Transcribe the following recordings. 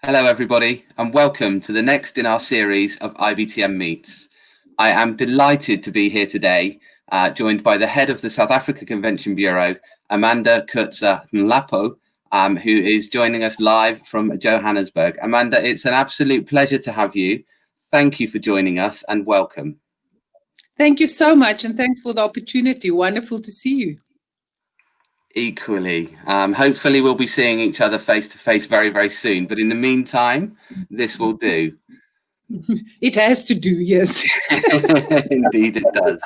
Hello, everybody, and welcome to the next in our series of IBTM Meets. I am delighted to be here today, joined by the head of the South Africa Convention Bureau, Amanda Kotze-Nhlapo, who is joining us live from Johannesburg. Amanda, it's an absolute pleasure to have you. Thank you for joining us and welcome. Thank you so much, and thanks for the opportunity. Wonderful to see you. Equally. Hopefully we'll be seeing each other face to face very, very soon. But in the meantime, this will do. It has to do, yes. Indeed it does.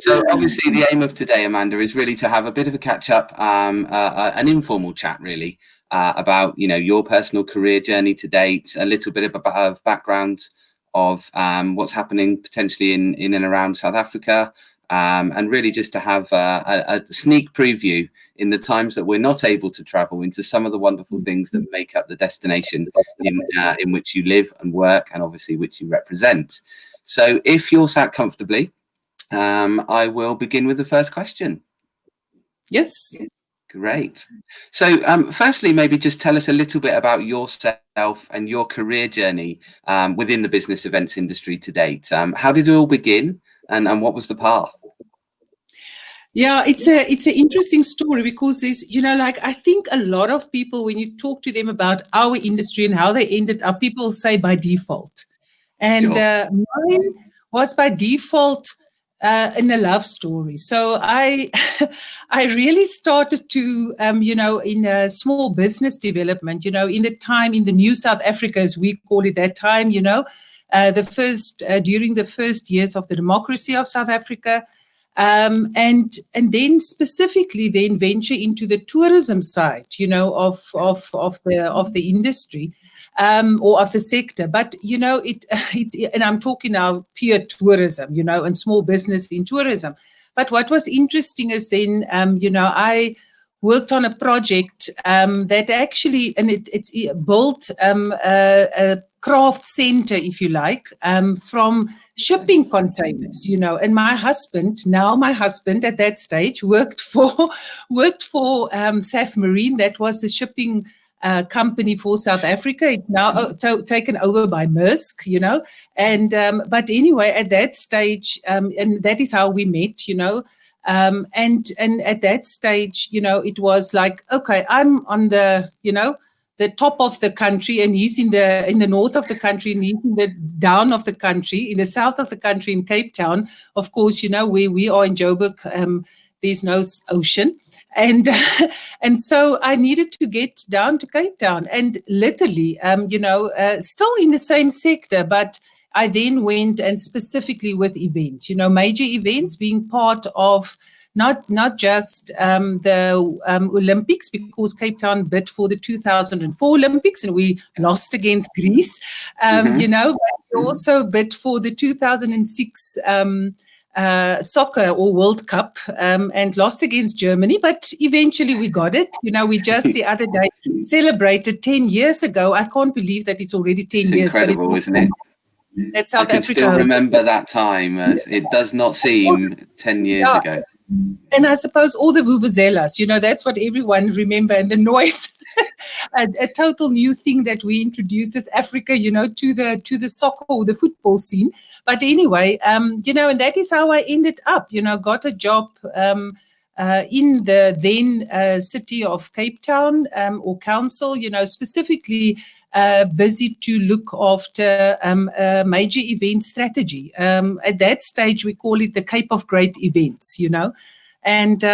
So obviously the aim of today, Amanda, is really to have a bit of a catch up, an informal chat really, about, your personal career journey to date, a little bit of background of what's happening potentially in and around South Africa, and really just to have a sneak preview in the times that we're not able to travel into some of the wonderful things that make up the destination in which you live and work, and obviously which you represent. So if you're sat comfortably, I will begin with the first question. Yes. Great. So firstly, maybe just tell us a little bit about yourself and your career journey within the business events industry to date. How did it all begin, and what was the path? Yeah, it's an interesting story because there's, I think a lot of people, when you talk to them about our industry and how they ended up, people say by default. And Sure. Mine was by default in a love story. So I really started to, in small business development, in the new South Africa, as we call it that time, during the first years of the democracy of South Africa. And then specifically then venture into the tourism side, of the industry, or of the sector. But it's and I'm talking now pure tourism, and small business in tourism. But what was interesting is then, I worked on a project that actually, and it's built a craft center, if you like, from shipping containers, and my husband at that stage worked for SAF Marine. That was the shipping company for South Africa. It's now taken over by Maersk, and but anyway, at that stage, and that is how we met, and at that stage, it was like, okay, I'm on the top of the country, and he's in the north of the country, and he's in the down of the country, in the south of the country, in Cape Town. Of course, where we are in Joburg, there's no ocean. And so I needed to get down to Cape Town, and literally, still in the same sector, but I then went, and specifically with events, major events, being part of not just the Olympics, because Cape Town bid for the 2004 Olympics and we lost against Greece, but we also bid for the 2006 soccer or World Cup, and lost against Germany, but eventually we got it. We just the other day celebrated 10 years ago. I can't believe that it's already 10 years. Incredible, isn't it? That South I can Africa. still remember that time. It does not seem 10 years ago. And I suppose all the vuvuzelas, that's what everyone remember, and the noise. a total new thing that we introduced as Africa, to the soccer or the football scene. But anyway, and that is how I ended up, got a job in the then city of Cape Town, or council, specifically busy to look after major event strategy. At that stage, we call it the Cape of Great Events, and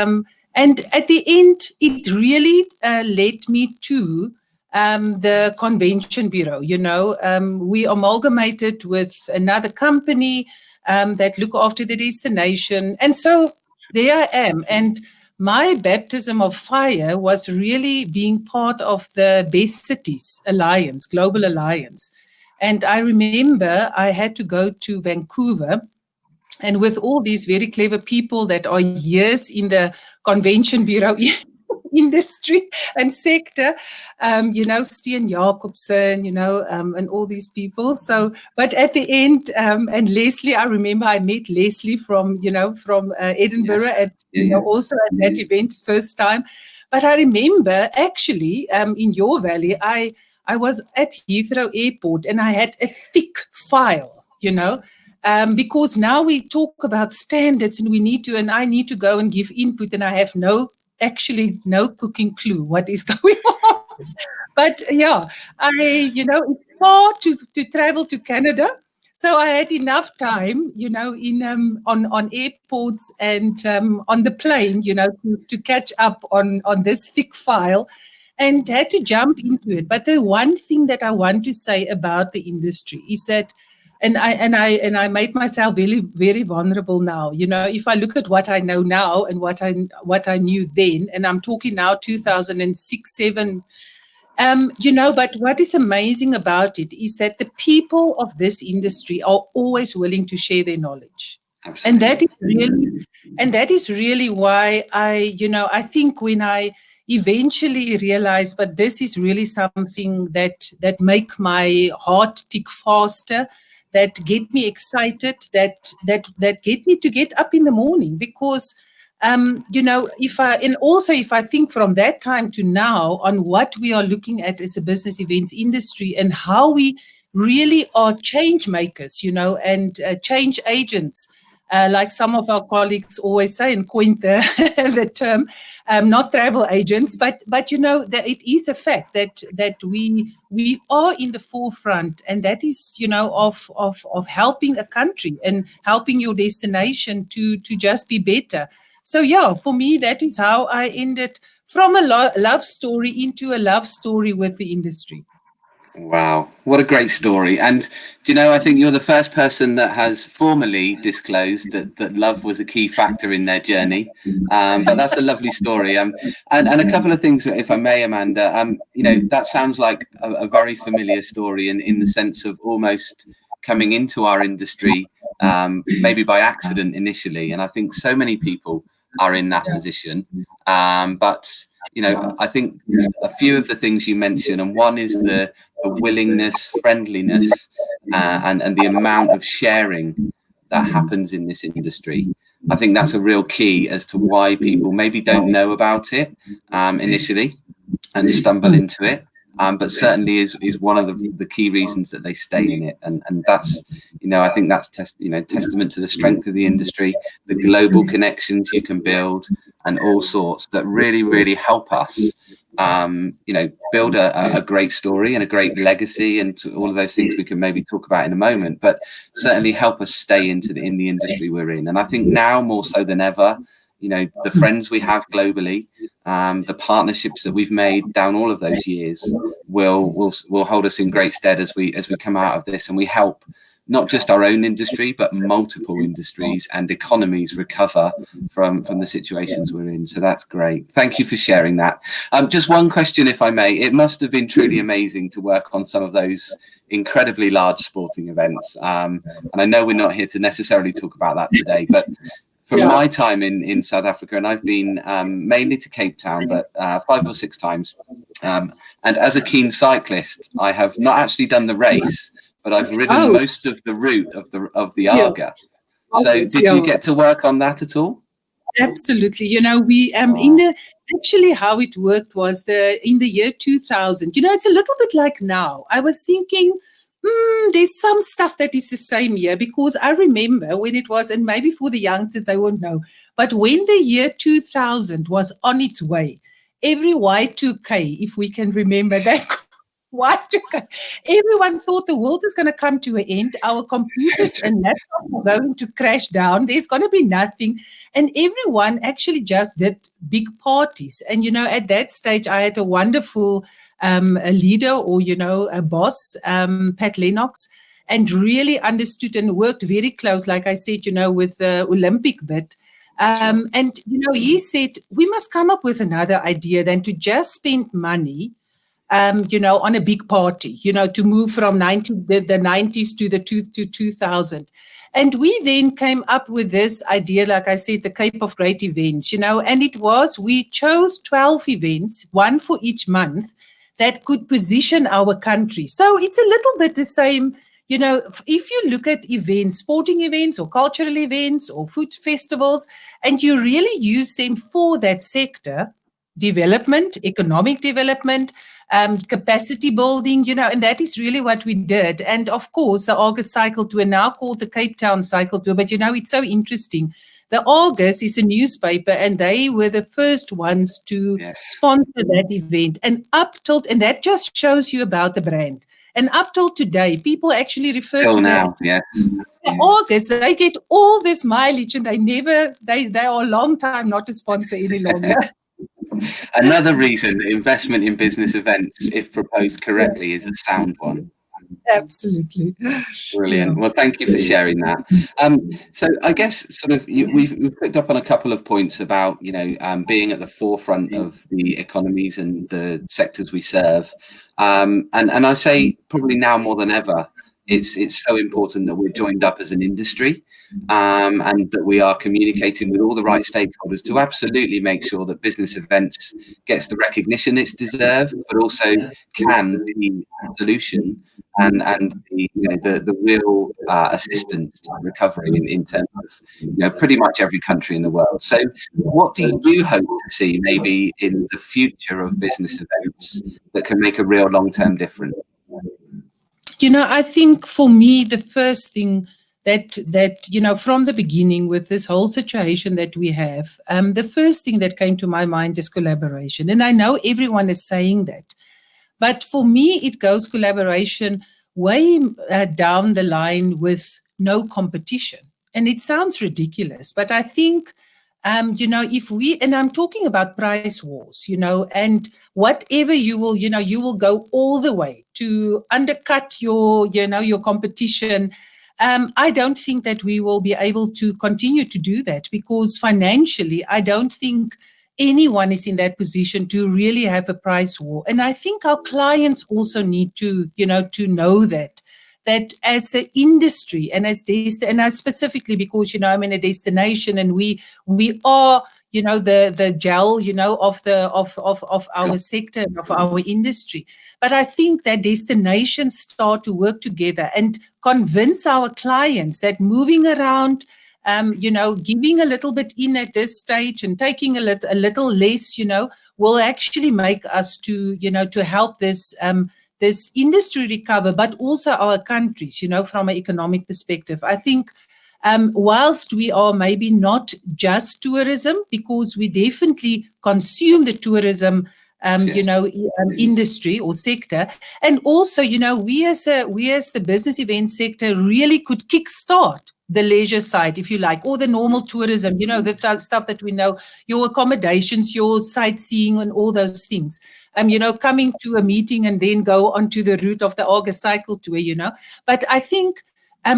at the end, it really led me to the Convention Bureau. We amalgamated with another company that look after the destination. And so there I am. And my baptism of fire was really being part of the Best Cities Alliance, Global Alliance. And I remember I had to go to Vancouver, and with all these very clever people that are years in the Convention Bureau industry and sector, Steen Jacobsen, and all these people. So, but at the end, and Leslie, I remember I met Leslie from Edinburgh, Yes. also at that event first time. But I remember actually in your valley, I was at Heathrow Airport and I had a thick file, because now we talk about standards and and I need to go and give input, and I have no cooking clue what is going on. But yeah, it's far to travel to Canada. So I had enough time, on airports and on the plane, to catch up on this thick file, and had to jump into it. But the one thing that I want to say about the industry is that, and I made myself very, very vulnerable now. If I look at what I know now and what I knew then, and I'm talking now 2006, 7. But what is amazing about it is that the people of this industry are always willing to share their knowledge. Absolutely. And that is really why I think when I eventually realized, but this is really something that make my heart tick faster, that get me excited, that get me to get up in the morning, because if I think from that time to now on what we are looking at as a business events industry and how we really are change makers, and change agents, like some of our colleagues always say and coin the term, not travel agents, but that it is a fact that we are in the forefront, and that is of helping a country and helping your destination to just be better. So yeah, for me, that is how I ended from a love story into a love story with the industry. Wow, what a great story. And I think you're the first person that has formally disclosed that love was a key factor in their journey. But that's a lovely story. And a couple of things, if I may, Amanda, that sounds like a very familiar story in the sense of almost coming into our industry, maybe by accident initially. And I think so many people are in that position. But I think a few of the things you mentioned, and one is the willingness, friendliness, and the amount of sharing that happens in this industry. I think that's a real key as to why people maybe don't know about it initially and stumble into it. But certainly is one of the key reasons that they stay in it, and that's I think that's testament to the strength of the industry, the global connections you can build, and all sorts that really help us build a great story and a great legacy, and all of those things we can maybe talk about in a moment, but certainly help us stay in the industry we're in. And I think now more so than ever, the friends we have globally, the partnerships that we've made down all of those years will hold us in great stead as we come out of this, and we help not just our own industry, but multiple industries and economies recover from the situations we're in. So that's great. Thank you for sharing that. Just one question, if I may. It must have been truly amazing to work on some of those incredibly large sporting events. And I know we're not here to necessarily talk about that today, but from my time in South Africa, and I've been mainly to Cape Town, but 5 or 6 times. And as a keen cyclist, I have not actually done the race, but I've ridden most of the route of the Aga. So did you get to work on that at all? Absolutely. We actually how it worked was in the year 2000. It's a little bit like now. I was thinking, there's some stuff that is the same here, because I remember when it was, and maybe for the youngsters they won't know, but when the year 2000 was on its way, every Y2K, if we can remember that. Y2K, everyone thought the world is going to come to an end. Our computers and laptops are going to crash down. There's going to be nothing. And everyone actually just did big parties. And, at that stage, I had a wonderful a leader, or, a boss, Pat Lennox, and really understood and worked very close, like I said, with the Olympic bit. And, he said, we must come up with another idea than to just spend money on a big party, to move from the 90s to the 2000. And we then came up with this idea, like I said, the Cape of Great Events, and we chose 12 events, one for each month, that could position our country. So it's a little bit the same, if you look at events, sporting events or cultural events or food festivals, and you really use them for that sector, development, economic development, capacity building, and that is really what we did. And of course, the August Cycle Tour, now called the Cape Town Cycle Tour, but it's so interesting. The August is a newspaper, and they were the first ones to sponsor that event. And and that just shows you about the brand. And up till today, people actually refer to now, August, they get all this mileage, and they are a long time not a sponsor any longer. Another reason investment in business events, if proposed correctly, is a sound one. Absolutely. Brilliant. Well, thank you for sharing that. So I guess sort of we've picked up on a couple of points about, being at the forefront of the economies and the sectors we serve. And I say probably now more than ever, it's so important that we're joined up as an industry, and that we are communicating with all the right stakeholders to absolutely make sure that business events gets the recognition it's deserved, but also can be a solution and the real assistance to recovery in terms of pretty much every country in the world. So what do you hope to see maybe in the future of business events that can make a real long-term difference? I think for me, the first thing that from the beginning with this whole situation that we have, the first thing that came to my mind is collaboration. And I know everyone is saying that. But for me, it goes collaboration way down the line with no competition. And it sounds ridiculous, but I think, if we, and I'm talking about price wars, and whatever you will go all the way to undercut your competition. I don't think that we will be able to continue to do that, because financially, I don't think anyone is in that position to really have a price war. And I think our clients also need to know that as an industry and as specifically because, I'm in a destination and we are, the gel, of our sector and of our industry. But I think that destinations start to work together and convince our clients that moving around, giving a little bit in at this stage and taking a little less, will actually make us to help this industry recover, but also our countries, from an economic perspective. I think whilst we are maybe not just tourism, because we definitely consume the tourism industry or sector. And also, we as the business event sector really could kickstart the leisure side, if you like, or the normal tourism, the stuff that we know, your accommodations, your sightseeing and all those things. Coming to a meeting and then go onto the route of the August Cycle Tour, But I think,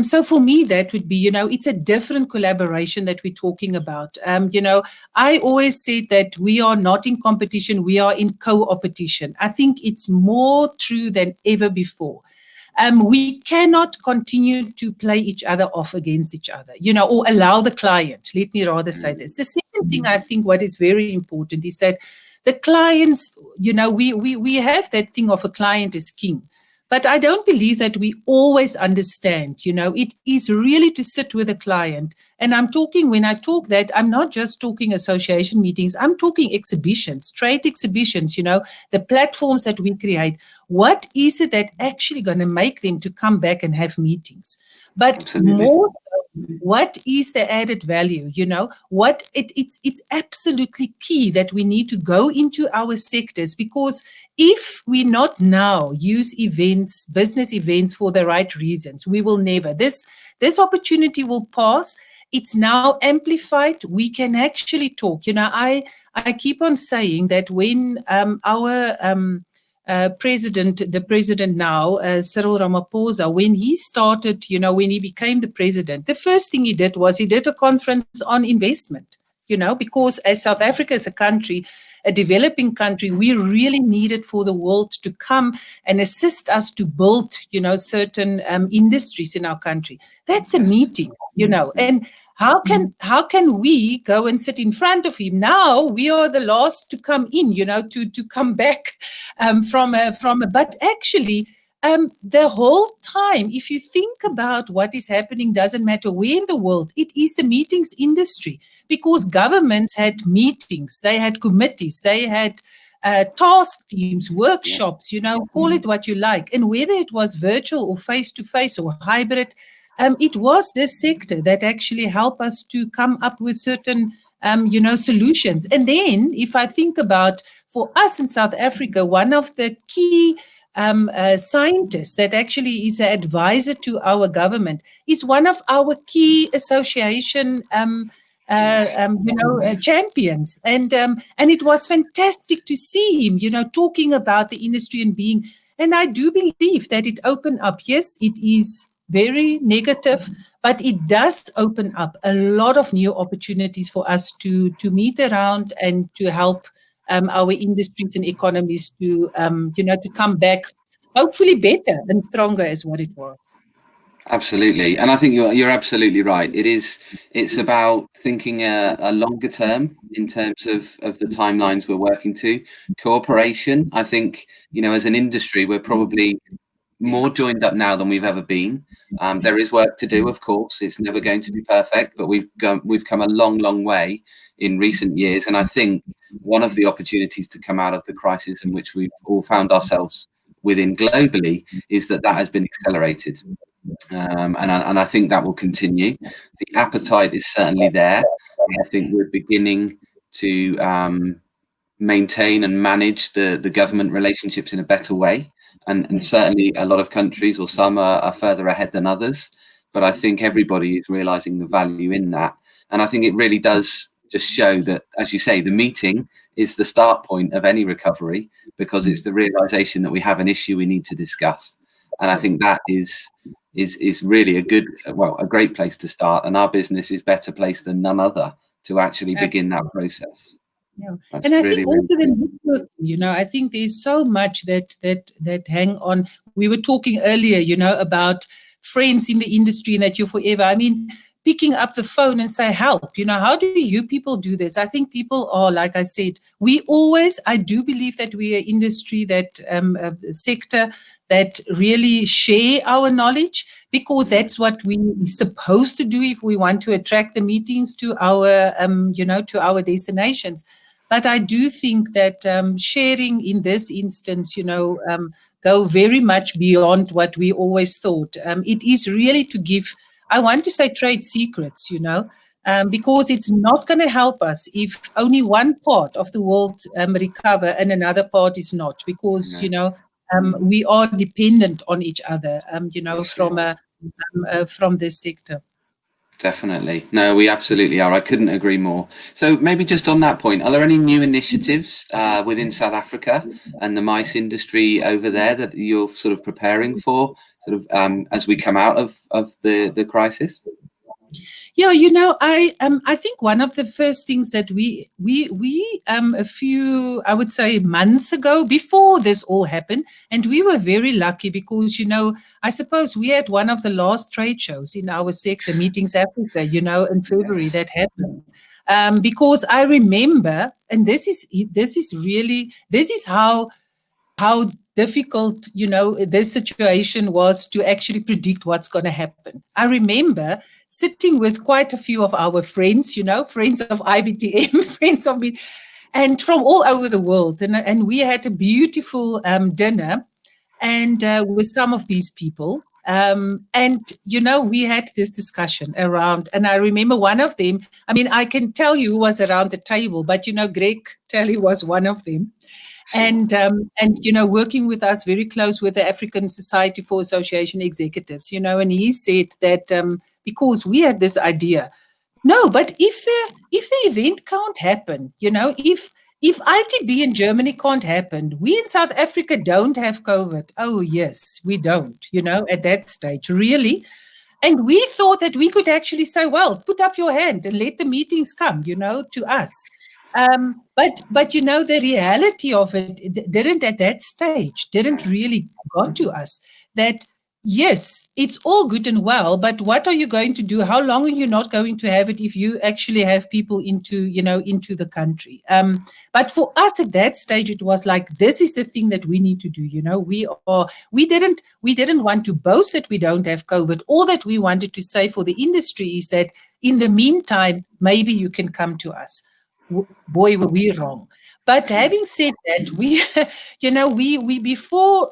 so for me, that would be, it's a different collaboration that we're talking about. I always said that we are not in competition, we are in co-opetition. I think it's more true than ever before. We cannot continue to play each other off against each other, or allow the client. Let me rather say this. The second thing I think what is very important is that the clients, we have that thing of a client is king. But I don't believe that we always understand, it is really to sit with the client. And when I talk that, I'm not just talking association meetings, I'm talking exhibitions, trade exhibitions, the platforms that we create. What is it that actually going to make them to come back and have meetings? But Absolutely. More so, what is the added value? It's absolutely key that we need to go into our sectors, because if we not now use events, business events for the right reasons, we will never. This opportunity will pass. It's now amplified. We can actually talk. I keep on saying that when our the president now, Cyril Ramaphosa, when he started, when he became the president, the first thing he did was he did a conference on investment, because as South Africa is a country, a developing country, we really needed for the world to come and assist us to build, certain industries in our country. That's a meeting, and how can we go and sit in front of him? Now we are the last to come in, to come back but actually the whole time, if you think about what is happening, doesn't matter where in the world, it is the meetings industry, because governments had meetings, they had committees, they had task teams, workshops, call it what you like. And whether it was virtual or face-to-face or hybrid, it was this sector that actually helped us to come up with certain, solutions. And then if I think about, for us in South Africa, one of the key scientist that actually is an advisor to our government is one of our key association champions, and it was fantastic to see him talking about the industry and being, and I do believe that it opened up. Yes, it is very negative, but it does open up a lot of new opportunities for us to meet around and to help our industries and economies to, to come back, hopefully better and stronger as what it was. Absolutely, and I think you're absolutely right. It's about thinking a longer term in terms of the timelines we're working to. Cooperation, I think, as an industry, we're probably more joined up now than we've ever been. There is work to do, of course. It's never going to be perfect, but we've come a long way in recent years. And I think one of the opportunities to come out of the crisis in which we've all found ourselves within globally is that has been accelerated. And I think that will continue. The appetite is certainly there. I think we're beginning to maintain and manage the government relationships in a better way. And certainly a lot of countries, or some, are further ahead than others. But I think everybody is realizing the value in that. And I think it really does just show that, as you say, the meeting is the start point of any recovery, because it's the realization that we have an issue we need to discuss. And I think that is really a great place to start. And our business is better placed than none other to actually begin that process. Yeah. And I think also the networking, I think there's so much that hang on. We were talking earlier, about friends in the industry and that you're forever. I mean, picking up the phone and say, help, how do you people do this? I think people are, like I said, I do believe that we are industry, that sector that really share our knowledge, because that's what we're supposed to do if we want to attract the meetings to our, to our destinations. But I do think that sharing in this instance, go very much beyond what we always thought. It is really to give, I want to say, trade secrets, because it's not going to help us if only one part of the world recover and another part is not, because, we are dependent on each other, from this sector. Definitely. No, we absolutely are. I couldn't agree more. So maybe just on that point, are there any new initiatives within South Africa and the MICE industry over there that you're sort of preparing for, as we come out of the crisis? Yeah, I think one of the first things that we a few, I would say, months ago, before this all happened, and we were very lucky because, I suppose we had one of the last trade shows in our sector, Meetings Africa, in February that happened. Because I remember, and this is how difficult, this situation was to actually predict what's going to happen. I remember sitting with quite a few of our friends, friends of IBTM, friends of me, and from all over the world. And we had a beautiful dinner and with some of these people. And, we had this discussion around, and I remember one of them, I mean, I can tell you who was around the table, but, Greg Talley was one of them. And working with us very close with the African Society for Association Executives, and he said that because we had this idea, no, but if the event can't happen, if ITB in Germany can't happen, we in South Africa don't have COVID. Oh, yes, we don't, at that stage, really. And we thought that we could actually say, well, put up your hand and let the meetings come, to us. But the reality of it didn't at that stage, didn't really got to us, that Yes, it's all good and well, but what are you going to do? How long are you not going to have it if you actually have people into the country? But for us at that stage, it was like, this is the thing that we need to do. We didn't want to boast that we don't have COVID. All that we wanted to say for the industry is that in the meantime, maybe you can come to us. Boy, were we wrong. But having said that, we before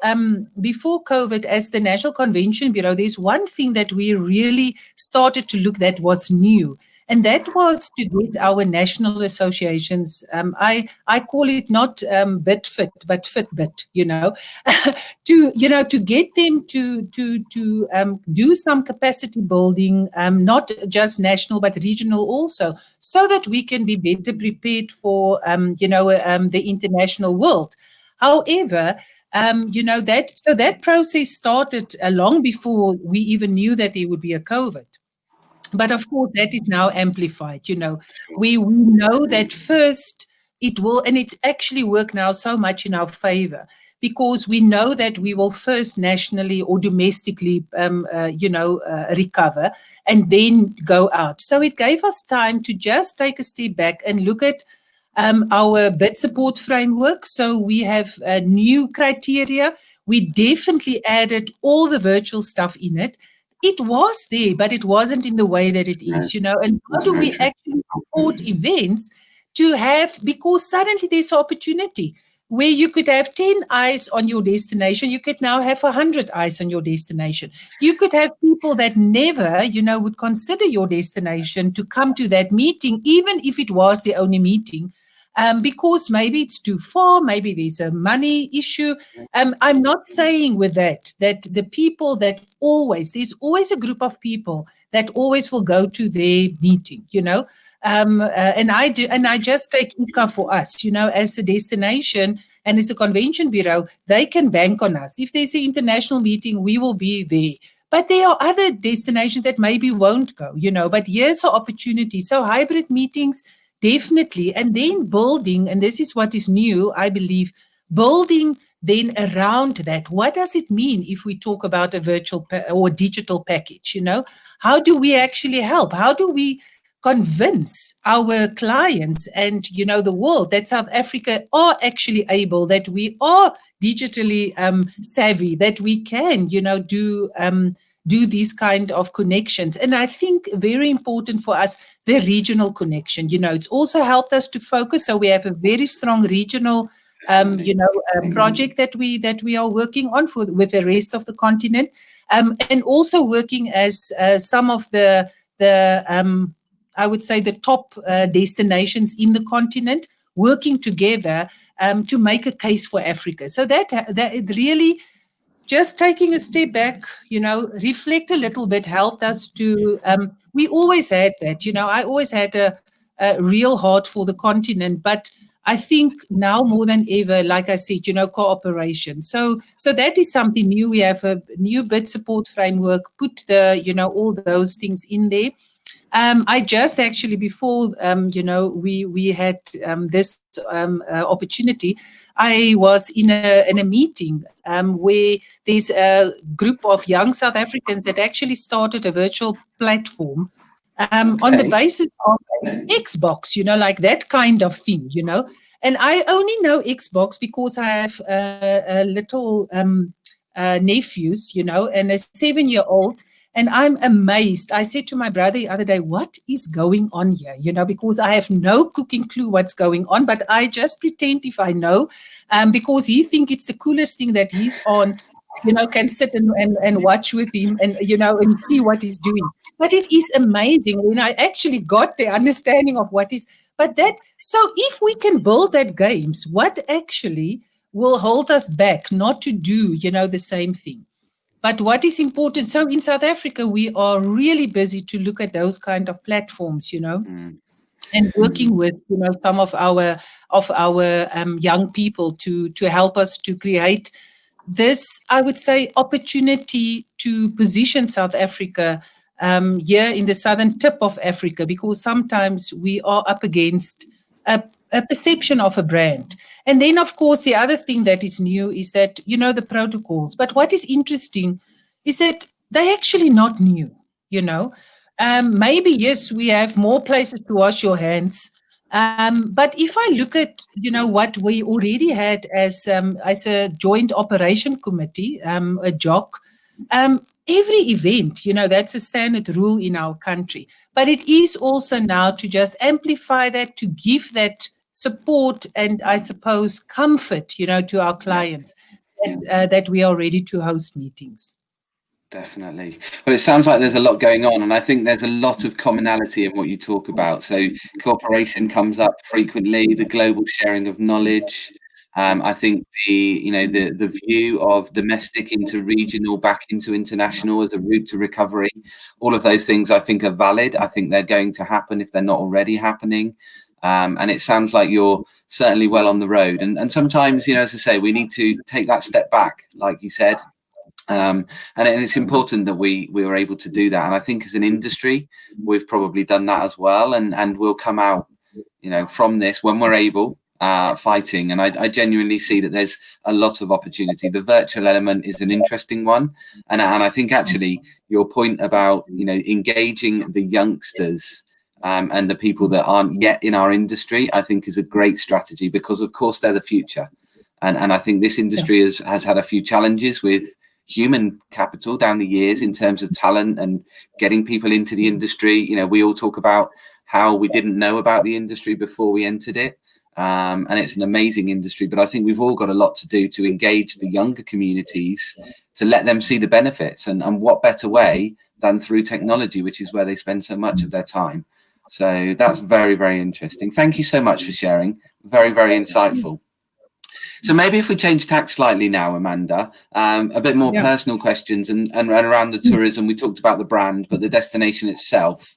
COVID, as the National Convention Bureau, there's one thing that we really started to look that was new, and that was to get our national associations. I call it not BitFit, but Fitbit. To get them to do some capacity building, not just national but regional also, so that we can be better prepared for the international world. However, that process started long before we even knew that there would be a COVID. But of course, that is now amplified. We know that first it will, and it's actually worked now so much in our favor, because we know that we will first nationally or domestically, recover and then go out. So it gave us time to just take a step back and look at our bid support framework. So we have new criteria. We definitely added all the virtual stuff in it. It was there, but it wasn't in the way that it is, And how do we actually support events to have, because suddenly there's an opportunity where you could have 10 eyes on your destination, you could now have 100 eyes on your destination. You could have people that never, would consider your destination to come to that meeting, even if it was the only meeting. Because maybe it's too far, maybe there's a money issue. I'm not saying with that the people that there's always a group of people that always will go to their meeting, and I do, and I just take ICA for us, as a destination and as a convention bureau, they can bank on us. If there's an international meeting, we will be there. But there are other destinations that maybe won't go, but here's an opportunity. So hybrid meetings, definitely. And then building, and this is what is new, I believe, building then around that. What does it mean if we talk about a virtual or digital package? How do we actually help? How do we convince our clients and, the world that South Africa are actually able, that we are digitally savvy, that we can, do these kind of connections. And I think very important for us, the regional connection. It's also helped us to focus. So we have a very strong regional, project that we are working on with the rest of the continent, and also working as some of the I would say the top destinations in the continent, working together to make a case for Africa. So that it really, just taking a step back, reflect a little bit, helped us to, we always had that, I always had a real heart for the continent, but I think now more than ever, like I said, cooperation. So that is something new. We have a new bid support framework, put all those things in there. I just actually, before, we had this opportunity, I was in a meeting where there's a group of young South Africans that actually started a virtual platform on the basis of Xbox, like that kind of thing, And I only know Xbox because I have a little nephews, and a 7-year-old. And I'm amazed. I said to my brother the other day, what is going on here? Because I have no cooking clue what's going on, but I just pretend if I know, because he thinks it's the coolest thing that his aunt, can sit and watch with him and, and see what he's doing. But it is amazing when I actually got the understanding of what is, so if we can build that games, what actually will hold us back not to do, the same thing? But what is important, so in South Africa, we are really busy to look at those kind of platforms, and working with, some of our young people to help us to create this, I would say, opportunity to position South Africa here in the southern tip of Africa, because sometimes we are up against a perception of a brand. And then, of course, the other thing that is new is that, the protocols. But what is interesting, is that they're actually not new, you know. Maybe, yes, we have more places to wash your hands. But if I look at, you know, what we already had as a joint operation committee, a JOC, every event, you know, that's a standard rule in our country. But it is also now to just amplify that, to give that support and, I suppose, comfort, you know, to our clients that we are ready to host meetings. Definitely. Well, it sounds like there's a lot going on, and I think there's a lot of commonality in what you talk about. So cooperation comes up frequently, the global sharing of knowledge. I think the view of domestic into regional, back into international as a route to recovery, all of those things I think are valid. I think they're going to happen if they're not already happening. And it sounds like you're certainly well on the road. And sometimes, you know, as I say, we need to take that step back, like you said. And it's important that we were able to do that. And I think as an industry, we've probably done that as well. And we'll come out, you know, from this when we're able, fighting. And I genuinely see that there's a lot of opportunity. The virtual element is an interesting one. And I think actually your point about, you know, engaging the youngsters and the people that aren't yet in our industry, I think is a great strategy, because of course they're the future. And I think this industry has had a few challenges with human capital down the years in terms of talent and getting people into the industry. You know, we all talk about how we didn't know about the industry before we entered it. And it's an amazing industry, but I think we've all got a lot to do to engage the younger communities, to let them see the benefits, and what better way than through technology, which is where they spend so much of their time. So that's very, very interesting. Thank you so much for sharing. Very, very insightful. So maybe if we change tack slightly now, Amanda, a bit more personal questions and around the tourism. We talked about the brand, but the destination itself.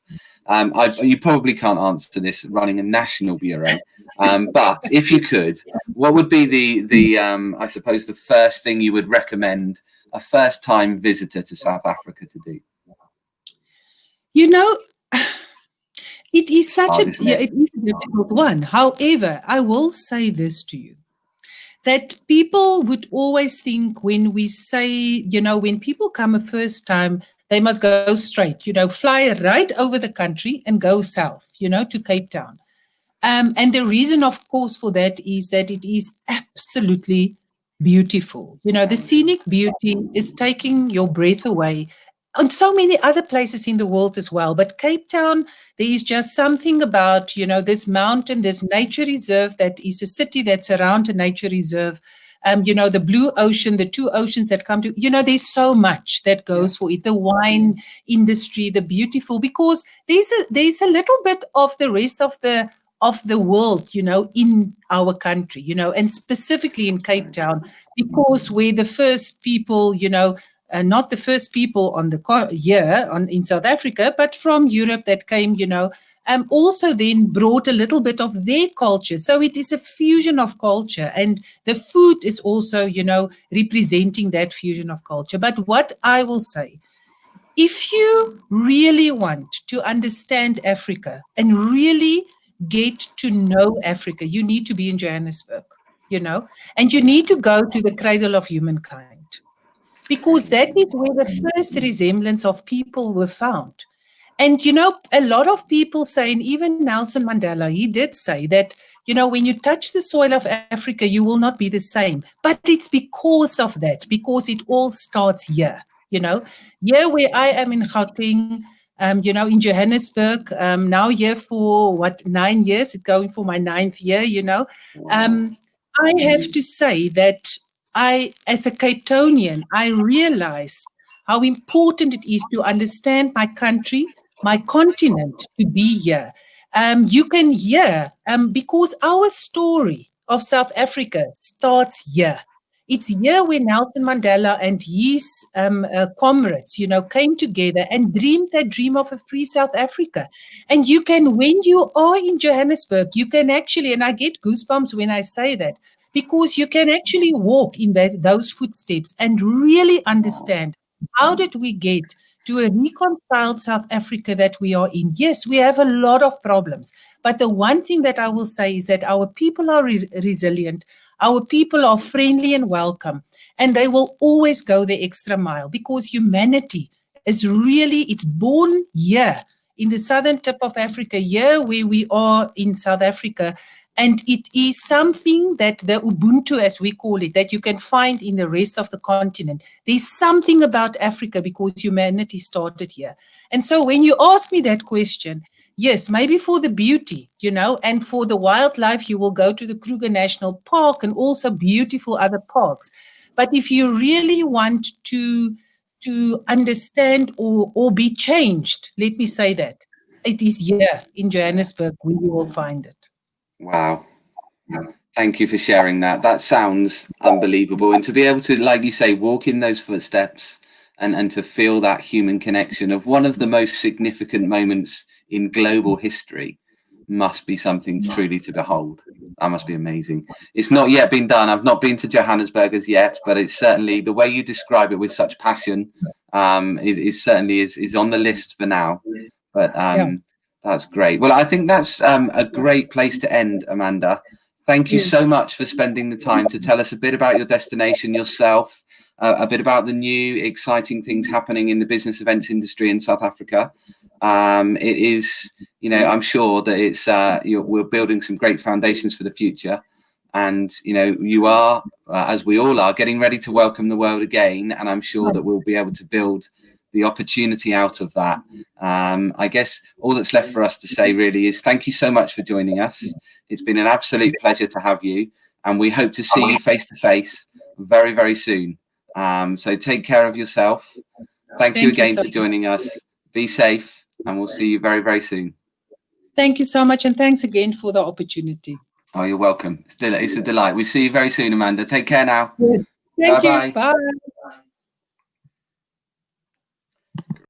You probably can't answer this running a national bureau, but if you could, what would be the I suppose the first thing you would recommend a first-time visitor to South Africa to do? You know, it is such it is a difficult one. However, I will say this to you, that people would always think when we say, you know, when people come a first time, they must go straight, you know, fly right over the country and go south, you know, to Cape Town. And the reason, of course, for that is that it is absolutely beautiful. You know, the scenic beauty is taking your breath away. And so many other places in the world as well. But Cape Town, there is just something about, you know, this mountain, this nature reserve that is a city that's around a nature reserve. You know, the blue ocean, the two oceans that come to, you know, there's so much that goes for it. The wine industry, the beautiful, because there's a little bit of the rest of the world, you know, in our country, you know, and specifically in Cape Town, because we're the first people, you know, not the first people on in South Africa, but from Europe that came, you know, also then brought a little bit of their culture. So it is a fusion of culture, and the food is also, you know, representing that fusion of culture. But what I will say, if you really want to understand Africa and really get to know Africa, you need to be in Johannesburg, you know, and you need to go to the cradle of humankind, because that is where the first resemblance of people were found. And, you know, a lot of people say, and even Nelson Mandela, he did say that, you know, when you touch the soil of Africa, you will not be the same. But it's because of that, because it all starts here, you know, here where I am in Gauteng, you know, in Johannesburg, now here for 9 years, it's going for my 9th year, you know. I have to say that I, as a Cape Townian, I realize how important it is to understand my country, my continent, to be here. You can hear, because our story of South Africa starts here. It's here where Nelson Mandela and his comrades, you know, came together and dreamed that dream of a free South Africa. And you can, when you are in Johannesburg, you can actually, and I get goosebumps when I say that, because you can actually walk in those footsteps and really understand, how did we get to a reconciled South Africa that we are in? Yes, we have a lot of problems, but the one thing that I will say is that our people are resilient. Our people are friendly and welcome, and they will always go the extra mile, because humanity is really, it's born here in the southern tip of Africa, here where we are in South Africa. And it is something that the Ubuntu, as we call it, that you can find in the rest of the continent. There's something about Africa because humanity started here. And so when you ask me that question, yes, maybe for the beauty, and for the wildlife, you will go to the Kruger National Park and also beautiful other parks. But if you really want to understand or be changed, let me say that, it is here in Johannesburg where you will find it. Wow. Thank you for sharing that. That sounds unbelievable. And to be able to, like you say, walk in those footsteps and to feel that human connection of one of the most significant moments in global history must be something truly to behold. That must be amazing. It's not yet been done. I've not been to Johannesburg as yet, but it's certainly, the way you describe it with such passion is certainly on the list for now. But that's great. Well, I think that's a great place to end, Amanda. Thank you so much for spending the time to tell us a bit about your destination, yourself, a bit about the new exciting things happening in the business events industry in South Africa. It is, I'm sure that it's we're building some great foundations for the future. And, you are, as we all are, getting ready to welcome the world again. And I'm sure that we'll be able to build the opportunity out of that. I guess all that's left for us to say really is thank you so much for joining us. It's been an absolute pleasure to have you, and we hope to see you face to face very, very soon. So take care of yourself. Thank you again for joining us. Be safe, and we'll see you very, very soon. Thank you so much, and thanks again for the opportunity. Oh, you're welcome. It's a delight. We'll see you very soon, Amanda. Take care now. Thank you. Bye.